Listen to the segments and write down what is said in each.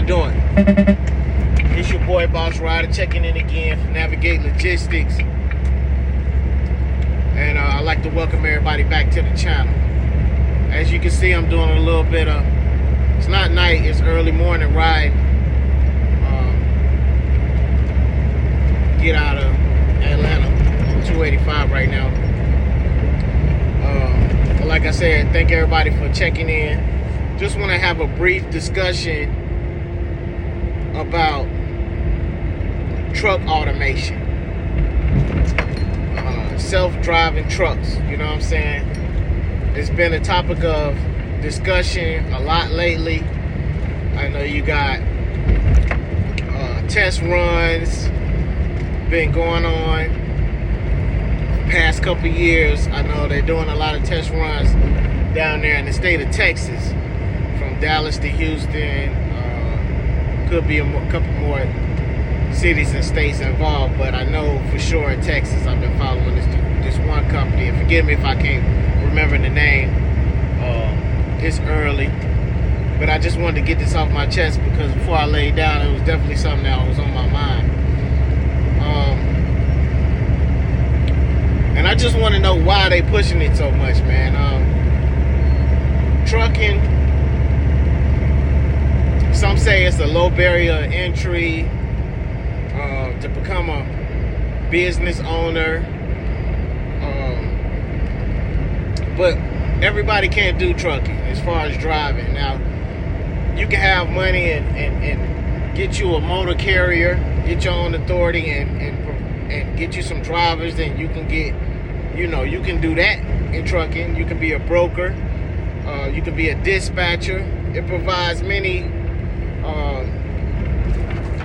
doing? It's your boy Boss Rider checking in again for Navigate Logistics. And I'd like to welcome everybody back to the channel. As you can see, I'm doing a little bit of, it's not night, it's early morning ride. Get out of Atlanta on 285 right now. But like I said, thank everybody for checking in. Just want to have a brief discussion about truck automation, self-driving trucks. You know what I'm saying? It's been a topic of discussion a lot lately. I know you got test runs been going on past couple years. I know they're doing a lot of test runs down there in the state of Texas, from Dallas to Houston. Could be a couple more cities and states involved, but I know for sure in Texas, I've been following this one company, and forgive me if I can't remember the name. It's early, but I just wanted to get this off my chest because before I laid down, it was definitely something that was on my mind. And I just want to know why they pushing it so much, man. Trucking, some say it's a low barrier entry to become a business owner, but everybody can't do trucking as far as driving. Now, you can have money and get you a motor carrier, get your own authority, and get you some drivers, then you can get, you can do that in trucking. You can be a broker, you can be a dispatcher. It provides many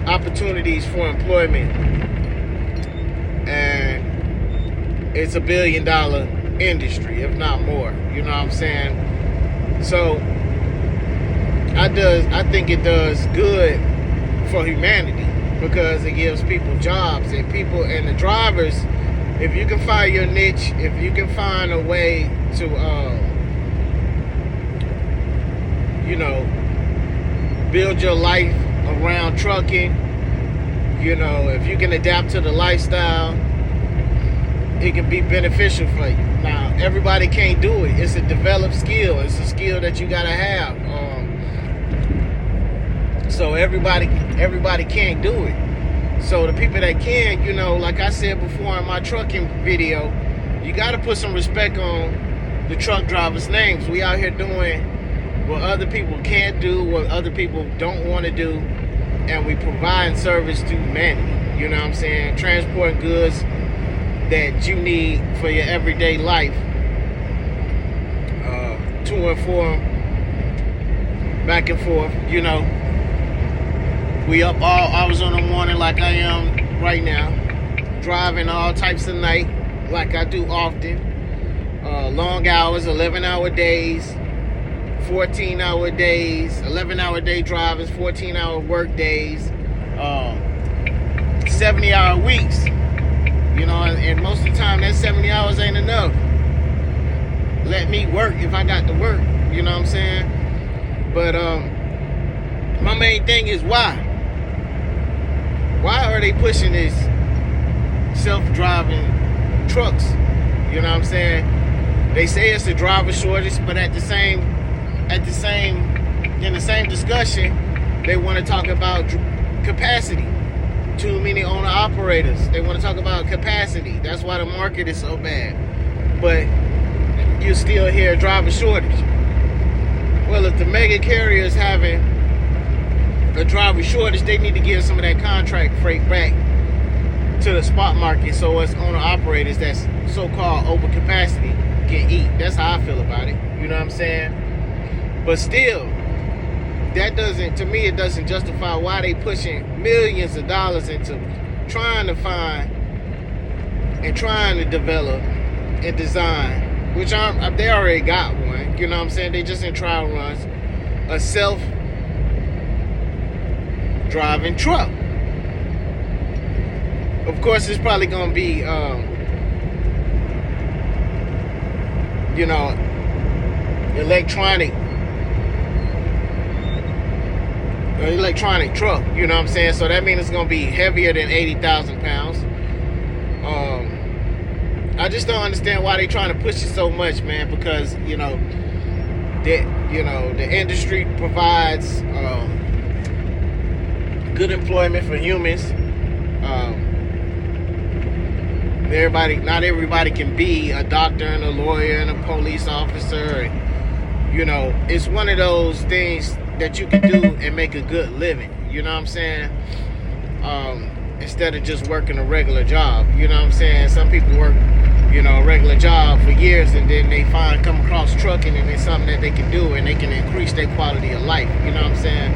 opportunities for employment, and it's $1 billion industry, if not more. You know what I'm saying? So I think it does good for humanity because it gives people jobs, and the drivers, if you can find your niche, if you can find a way to build your life around trucking, if you can adapt to the lifestyle, it can be beneficial for you. Now, everybody can't do it. It's a developed skill. It's a skill that you gotta have. So everybody can't do it. So the people that can, like I said before in my trucking video, you gotta put some respect on the truck drivers' names. We out here doing what other people can't do, what other people don't want to do, and we provide service to humanity. You know what I'm saying? Transporting goods that you need for your everyday life, to and from, back and forth. We up all hours in the morning like I am right now, driving all types of night like I do often. Long hours, 11-hour days, 14-hour days, 11-hour day drivers, 14-hour work days, 70-hour weeks. And most of the time that 70 hours ain't enough. Let me work if I got to work. You know what I'm saying? But my main thing is why? Why are they pushing this self-driving trucks? You know what I'm saying? They say it's a driver shortage, but in the same discussion, they want to talk about capacity. Too many owner-operators. They want to talk about capacity. That's why the market is so bad. But you still hear driver shortage. Well, if the mega carrier is having a driver shortage, they need to give some of that contract freight back to the spot market so us owner-operators that's so-called overcapacity can eat. That's how I feel about it. You know what I'm saying? But still, that doesn't, to me, it doesn't justify why they pushing millions of dollars into trying to find and trying to develop and design, which they already got one. You know what I'm saying? They just in trial runs, a self-driving truck. Of course, it's probably going to be, electronic truck. You know what I'm saying? So that means it's gonna be heavier than 80,000 pounds. I just don't understand why they trying to push it so much, man. Because the industry provides good employment for humans. Not everybody can be a doctor and a lawyer and a police officer. And, it's one of those things that you can do and make a good living. You know what I'm saying? Instead of just working a regular job. You know what I'm saying? Some people work, a regular job for years, and then they come across trucking, and it's something that they can do, and they can increase their quality of life. You know what I'm saying?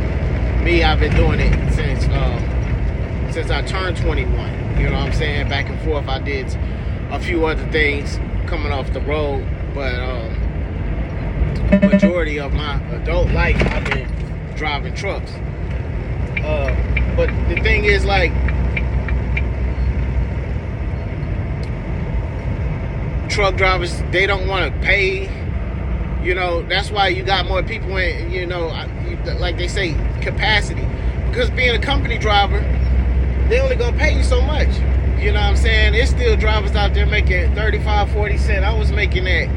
Me, I've been doing it since I turned 21. You know what I'm saying? Back and forth. I did a few other things coming off the road, but majority of my adult life, I've been driving trucks. But the thing is, like, truck drivers, they don't want to pay. That's why you got more people in, like they say, capacity. Because being a company driver, they only gonna pay you so much. You know what I'm saying? There's still drivers out there making 35, 40 cents. I was making that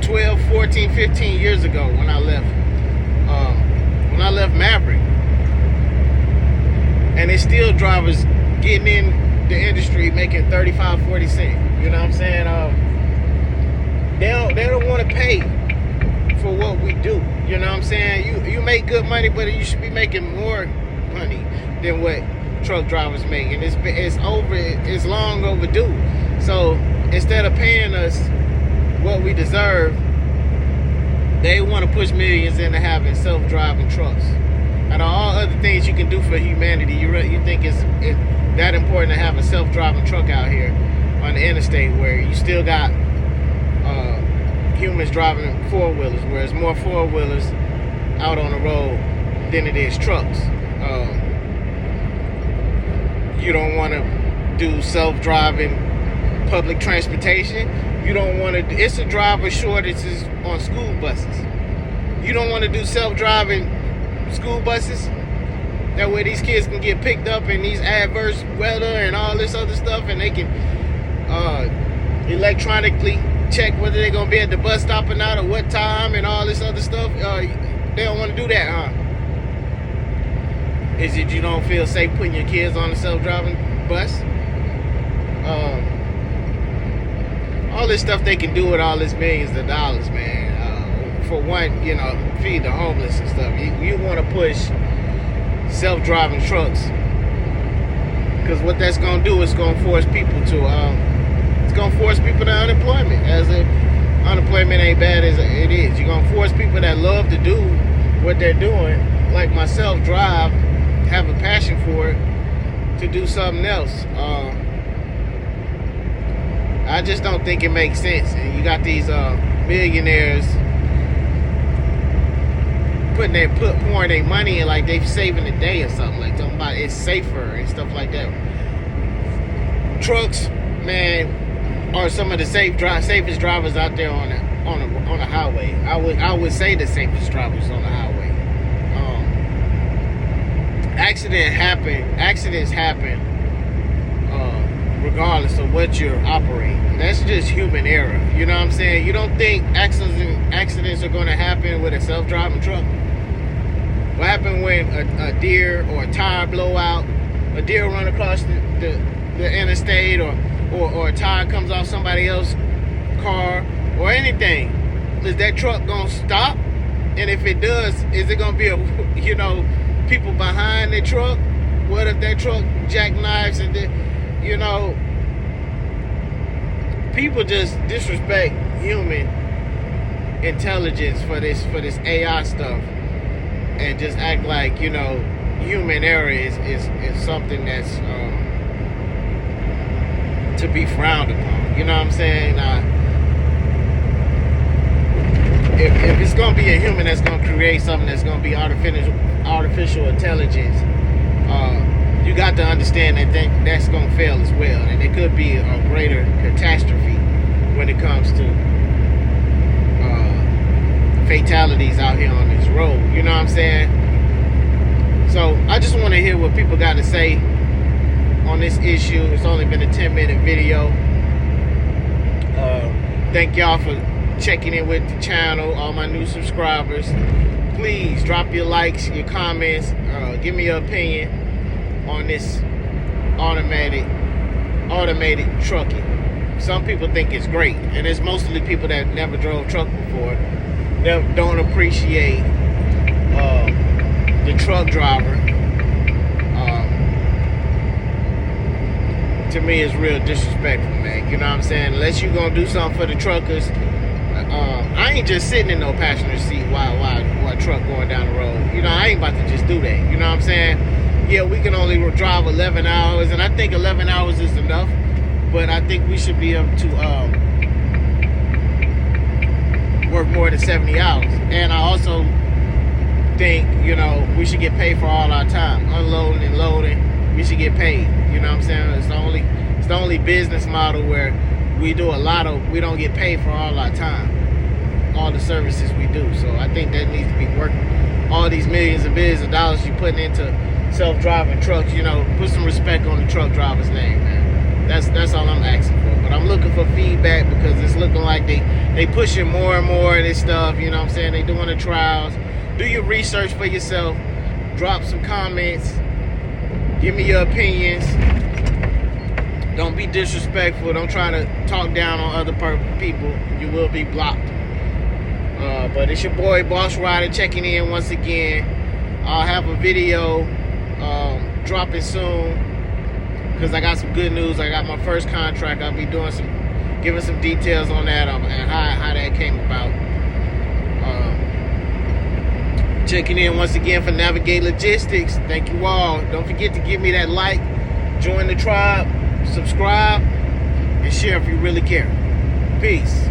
12, 14, 15 years ago when I left Maverick. And there's still drivers getting in the industry making 35, 40 cents. You know what I'm saying? They don't want to pay for what we do. You know what I'm saying? You make good money, but you should be making more money than what truck drivers make, and it's long overdue. So instead of paying us what we deserve, they want to push millions into having self-driving trucks. Out of all other things you can do for humanity, you think it's that important to have a self-driving truck out here on the interstate, where you still got humans driving four-wheelers, where there's more four-wheelers out on the road than it is trucks. You don't want to do self-driving public transportation. You don't want to. It's a driver shortages on school buses. You don't want to do self-driving school buses. That way these kids can get picked up in these adverse weather and all this other stuff, and they can electronically check whether they're gonna be at the bus stop or not, or what time, and all this other stuff. They don't want to do that, huh? Is it you don't feel safe putting your kids on a self-driving bus? All this stuff they can do with all this millions of dollars, man. For one, feed the homeless and stuff. You want to push self-driving trucks, because what that's going to do is going to force people to unemployment. As if unemployment ain't bad as it is. You're going to force people that love to do what they're doing, like myself, have a passion for it, to do something else. I just don't think it makes sense. And you got these millionaires pouring their money in like they're saving a day or something, like talking about it's safer and stuff like that. Trucks, man, are some of the safest drivers out there on the highway. I would say the safest drivers on the highway. Accidents happen regardless of what you're operating. That's just human error. You know what I'm saying? You don't think accidents are going to happen with a self-driving truck? What happened when a deer or a tire blow out, a deer run across the interstate, or a tire comes off somebody else's car, or anything? Is that truck going to stop? And if it does, is it going to be people behind the truck? What if that truck jackknifes and people just disrespect human intelligence for this AI stuff, and just act like human error is something that's to be frowned upon. You know what I'm saying? If it's gonna be a human that's gonna create something that's gonna be artificial intelligence, you got to understand that that's gonna fail as well, and it could be a greater catastrophe when it comes to fatalities out here on this road. You know what I'm saying? So I just want to hear what people got to say on this issue. It's only been a 10-minute video. Thank y'all for checking in with the channel, all my new subscribers. Please drop your likes, your comments, give me your opinion on this automated trucking. Some people think it's great, and it's mostly people that never drove truck before that don't appreciate the truck driver. To me, it's real disrespectful, man. You know what I'm saying? Unless you gonna do something for the truckers, I ain't just sitting in no passenger seat while a truck going down the road. You know, I ain't about to just do that. You know what I'm saying? Yeah, we can only drive 11 hours, and I think 11 hours is enough. But I think we should be able to work more than 70 hours. And I also think, you know, we should get paid for all our time. Unloading and loading, we should get paid. You know what I'm saying? It's the only business model where we don't get paid for all our time, all the services we do. So I think that needs to be worked. All these millions and billions of dollars you putting into self-driving trucks, you know, put some respect on the truck driver's name, man. That's all I'm asking for. But I'm looking for feedback because it's looking like they pushing more and more of this stuff. You know what I'm saying? They doing the trials. Do your research for yourself. Drop some comments. Give me your opinions. Don't be disrespectful. Don't try to talk down on other people. You will be blocked. But it's your boy Boss Rider checking in once again. I'll have a video dropping soon because I got some good news. I got my first contract. I'll be giving some details on that and how that came about. Checking in once again for Navigate Logistics. Thank you all. Don't forget to give me that like, join the tribe, subscribe, and share if you really care. Peace.